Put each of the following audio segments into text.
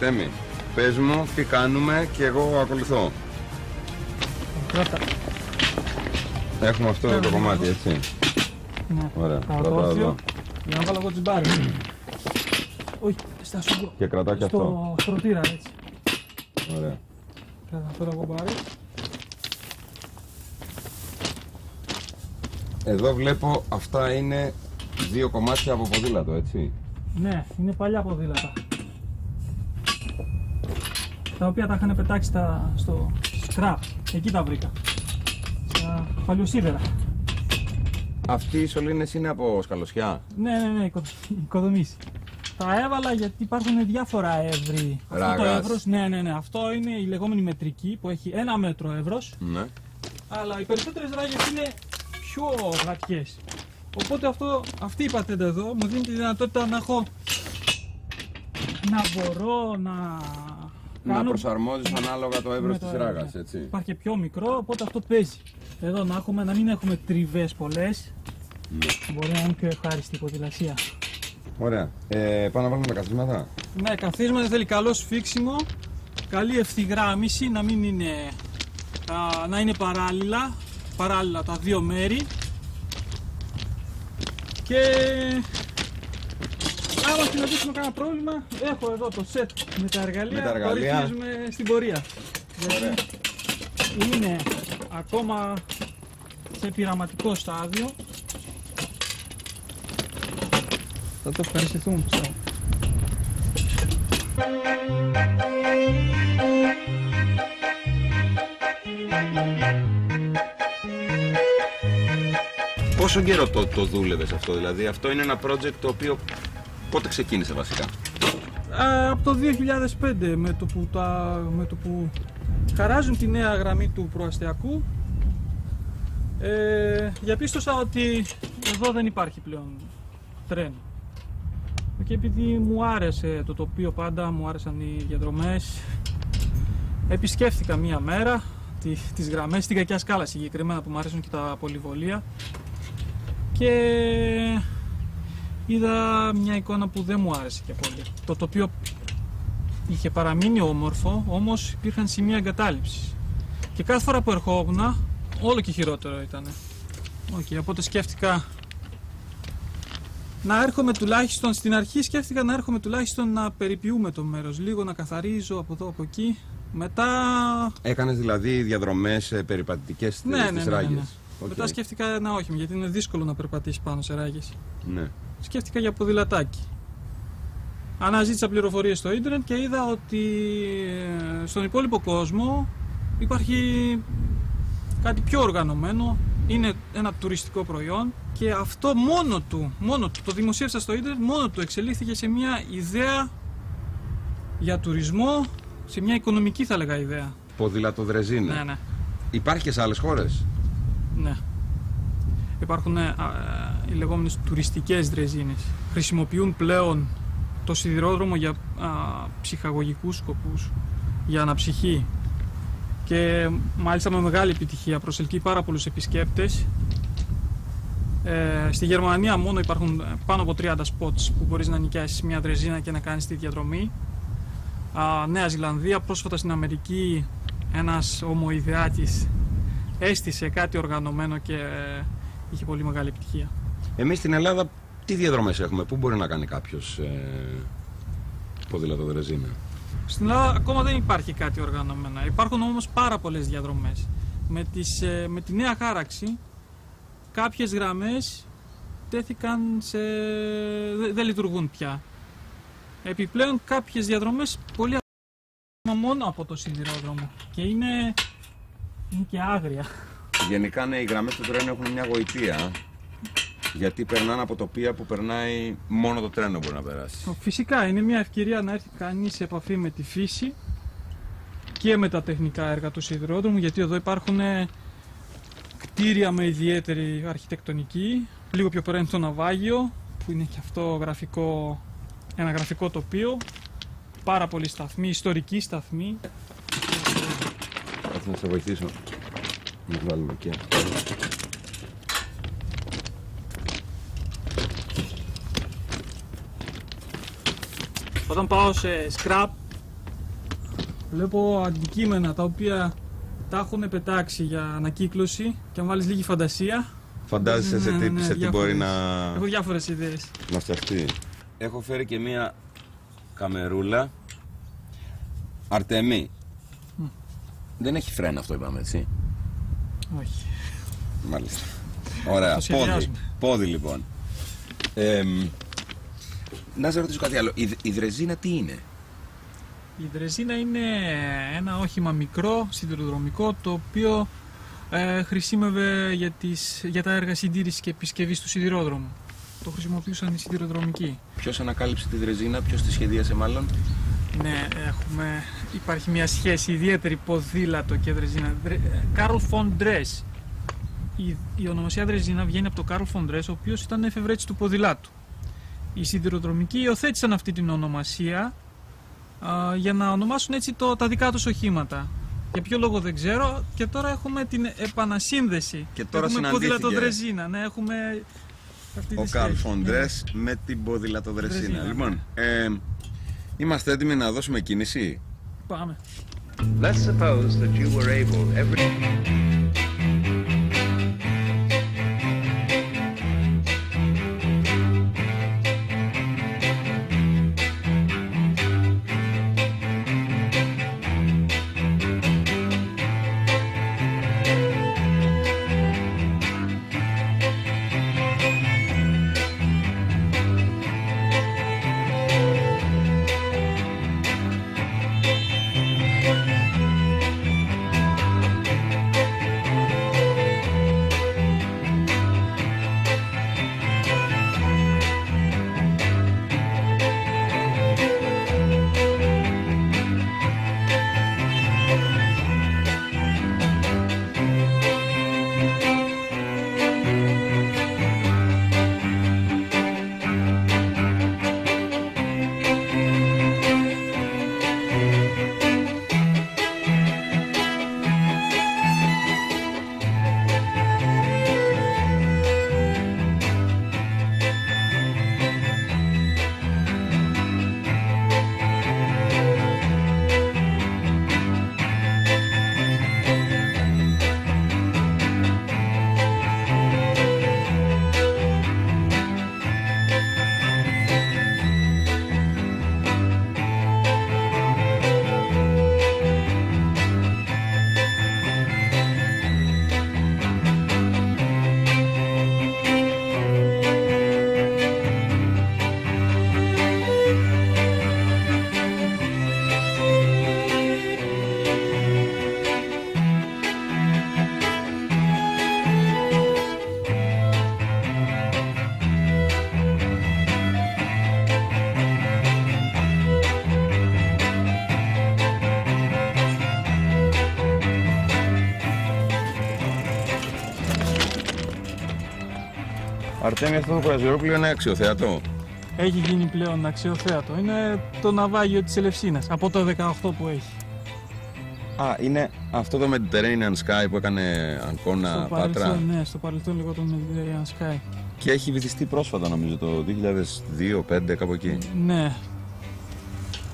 Θέμη, πες μου τι κάνουμε και εγώ ακολουθώ. Κράτα. Έχουμε αυτό το κομμάτι, έτσι. Ναι. Ωραία, κρατάω εδώ. Για να βάλω εγώ τσιμπάρι. Όχι, στα σου. Και κρατάω και αυτό. Στο στρωτήρα, έτσι. Ωραία. Κράτα αυτό το κομπάρι. Εδώ βλέπω αυτά είναι δύο κομμάτια από ποδήλατο, έτσι. Ναι, είναι παλιά ποδήλατα. Τα οποία τα είχαν πετάξει στο scrap. Εκεί τα βρήκα. Στα παλιοσίδερα. Αυτοί οι σωλήνες είναι από σκαλωσιά. Ναι, οικοδομήσει. Τα έβαλα γιατί υπάρχουν διάφορα εύρη. Αυτό το εύρος, ναι, αυτό είναι η λεγόμενη μετρική που έχει 1 μέτρο εύρος. Ναι. Αλλά οι περισσότερες ράγες είναι πιο γατιές. Οπότε αυτή η πατέντα εδώ μου δίνει τη δυνατότητα να μπορώ να προσαρμόζεις ανάλογα το εύρος της ράγας, έτσι. Υπάρχει και πιο μικρό, οπότε αυτό παίζει. Εδώ να μην έχουμε τριβές πολλές. Ναι. Μπορεί να είναι πιο ευχάριστη η ποδηλασία. Ωραία. Πάμε να βάλουμε καθίσματα. Ναι, καθίσματα θέλει καλό σφίξιμο, καλή ευθυγράμμιση, να είναι παράλληλα τα δύο μέρη. Και άμα συναντήσουμε κανένα πρόβλημα, έχω εδώ το set με τα εργαλεία που ρυθμίζουμε στην πορεία. Γιατί είναι ακόμα σε πειραματικό στάδιο. Θα το ευχαριστηθούμε, πιστεύω. Πόσο καιρό το δούλευες αυτό, δηλαδή αυτό είναι ένα project το οποίο πότε ξεκίνησε βασικά? Από το 2005 με το που χαράζουν τη νέα γραμμή του προαστιακού, διαπίστωσα ότι εδώ δεν υπάρχει πλέον τρένο. Και επειδή μου άρεσε το τοπίο πάντα, μου άρεσαν οι διαδρομές, επισκέφθηκα μία μέρα τις γραμμές, στην Κακιά Σκάλα συγκεκριμένα που μου αρέσουν και τα πολυβολία, και είδα μια εικόνα που δεν μου άρεσε και πολύ. Το τοπίο είχε παραμείνει όμορφο, όμως υπήρχαν σημεία εγκατάλειψης. Και κάθε φορά που ερχόμουν, όλο και χειρότερο ήταν. Οπότε σκέφτηκα να έρχομαι τουλάχιστον, στην αρχή σκέφτηκα να έρχομαι τουλάχιστον να περιποιούμε το μέρος, λίγο να καθαρίζω από εδώ από εκεί. Μετά... Έκανες δηλαδή διαδρομές περιπατητικές στις ράγες? Ναι. Μετά σκέφτηκα να όχι, γιατί είναι δύσκολο να περπατήσεις πάνω σε ράγες. Ναι. Σκέφτηκα για ποδηλατάκι. Αναζήτησα πληροφορίες στο ίντερνετ και είδα ότι στον υπόλοιπο κόσμο υπάρχει κάτι πιο οργανωμένο, είναι ένα τουριστικό προϊόν, και αυτό μόνο του το δημοσίευσα στο ίντερνετ, μόνο του εξελίχθηκε σε μια ιδέα για τουρισμό, σε μια οικονομική θα λέγα ιδέα. Ποδηλατοδρεζίνα. Ναι. Υπάρχει και σε άλλες χώρες? Ναι. Υπάρχουν οι λεγόμενες τουριστικές δρεζίνες. Χρησιμοποιούν πλέον το σιδηρόδρομο για ψυχαγωγικούς σκοπούς, για αναψυχή, και μάλιστα με μεγάλη επιτυχία προσελκύει πάρα πολλούς επισκέπτες. Στη Γερμανία μόνο υπάρχουν πάνω από 30 spots που μπορείς να νοικιάσεις μια δρεζίνα και να κάνεις τη διαδρομή. Νέα Ζηλανδία, πρόσφατα στην Αμερική ένας ομοειδεάτης έστησε κάτι οργανωμένο και είχε πολύ μεγάλη επιτυχία. Εμείς στην Ελλάδα τι διαδρομές έχουμε, πού μπορεί να κάνει κάποιος ποδηλατοδρεζίνα? Στην Ελλάδα ακόμα δεν υπάρχει κάτι οργανωμένο. Υπάρχουν όμως πάρα πολλές διαδρομές. Με τη νέα χάραξη κάποιες γραμμές τέθηκαν δεν λειτουργούν πια. Επιπλέον κάποιες διαδρομές πολύ μόνο από το σιδηρόδρομο και είναι και άγρια. Γενικά ναι, οι γραμμές του τρένου έχουν μια γοητεία, γιατί περνάνε από τοπία που περνάει μόνο το τρένο μπορεί να περάσει. Φυσικά είναι μια ευκαιρία να έρθει κανείς σε επαφή με τη φύση και με τα τεχνικά έργα του σιδηρόδρομου, γιατί εδώ υπάρχουν κτίρια με ιδιαίτερη αρχιτεκτονική. Λίγο πιο πέρα είναι το ναυάγιο, που είναι και αυτό ένα γραφικό τοπίο. Πάρα πολλοί σταθμοί, ιστορικοί σταθμοί. Θα σε βοηθήσω. Να βάλουμε και. Όταν πάω σε scrap Βλέπω αντικείμενα τα οποία τα έχουν πετάξει για ανακύκλωση και αν βάλεις λίγη φαντασία. Φαντάζεσαι σε τι μπορεί να... Έχω διάφορες ιδέες. Να φτιαχτεί. Έχω φέρει και μία καμερούλα Αρτεμή. Δεν έχει φρένα αυτό, είπαμε, έτσι? Όχι. Μάλιστα. Ωραία. Πόδι λοιπόν. Να σε ρωτήσω κάτι άλλο. Η δρεζίνα τι είναι? Η δρεζίνα είναι ένα όχημα μικρό, σιδηροδρομικό, το οποίο χρησιμεύε για τα έργα συντήρησης και επισκευής του σιδηρόδρομου. Το χρησιμοποιούσαν οι σιδηροδρομικοί. Ποιος ανακάλυψε τη δρεζίνα, ποιος τη σχεδίασε μάλλον? Ναι, υπάρχει μια σχέση ιδιαίτερη ποδήλατο και δρεζίνα. Καρλ φον Ντρες. Η ονομασία δρεζίνα βγαίνει από τον Καρλ φον Ντρες, ο οποίος ήταν εφευρέτης του ποδηλάτου. Οι σιδηροδρομικοί υιοθέτησαν αυτή την ονομασία για να ονομάσουν έτσι τα δικά τους οχήματα. Για ποιο λόγο δεν ξέρω, και τώρα έχουμε την επανασύνδεση. Και τώρα έχουμε ποδηλατοδρεζίνα. Ναι, έχουμε αυτή τη ο Καρλ φον Ντρες με την ποδηλατοδρεζίνα. Λοιπόν, είμαστε έτοιμοι να δώσουμε κίνηση? Πάμε. Let's suppose that you were able Αρτέμι, αυτό το κουραζιερόπλοιο είναι αξιοθέατο? Έχει γίνει πλέον αξιοθέατο. Είναι το ναυάγιο της Ελευσίνας, από το 18 που έχει. Α, είναι αυτό το Mediterranean Sky που έκανε Αγκώνα, Πάτρα? Ναι, στο παρελθόν λίγο το Mediterranean Sky. Και έχει βυθιστεί πρόσφατα, νομίζω, το 2002-2005, κάπου εκεί. Ναι.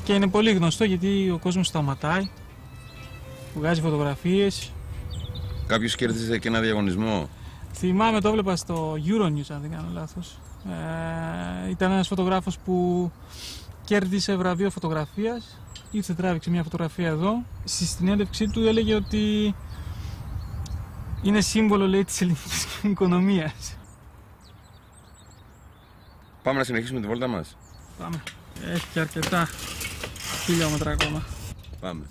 Και είναι πολύ γνωστό γιατί ο κόσμος σταματάει, βγάζει φωτογραφίες. Κάποιος κέρδισε και ένα διαγωνισμό? Θυμάμαι, το έβλεπα στο Euronews, αν δεν κάνω λάθος. Ήταν ένας φωτογράφος που κέρδισε βραβείο φωτογραφίας. Ήρθε, τράβηξε μια φωτογραφία εδώ. Στη συνέντευξή του έλεγε ότι είναι σύμβολο, λέει, της ελληνικής οικονομίας. Πάμε να συνεχίσουμε τη βόλτα μας? Πάμε. Έχει και αρκετά χιλιόμετρα ακόμα. Πάμε.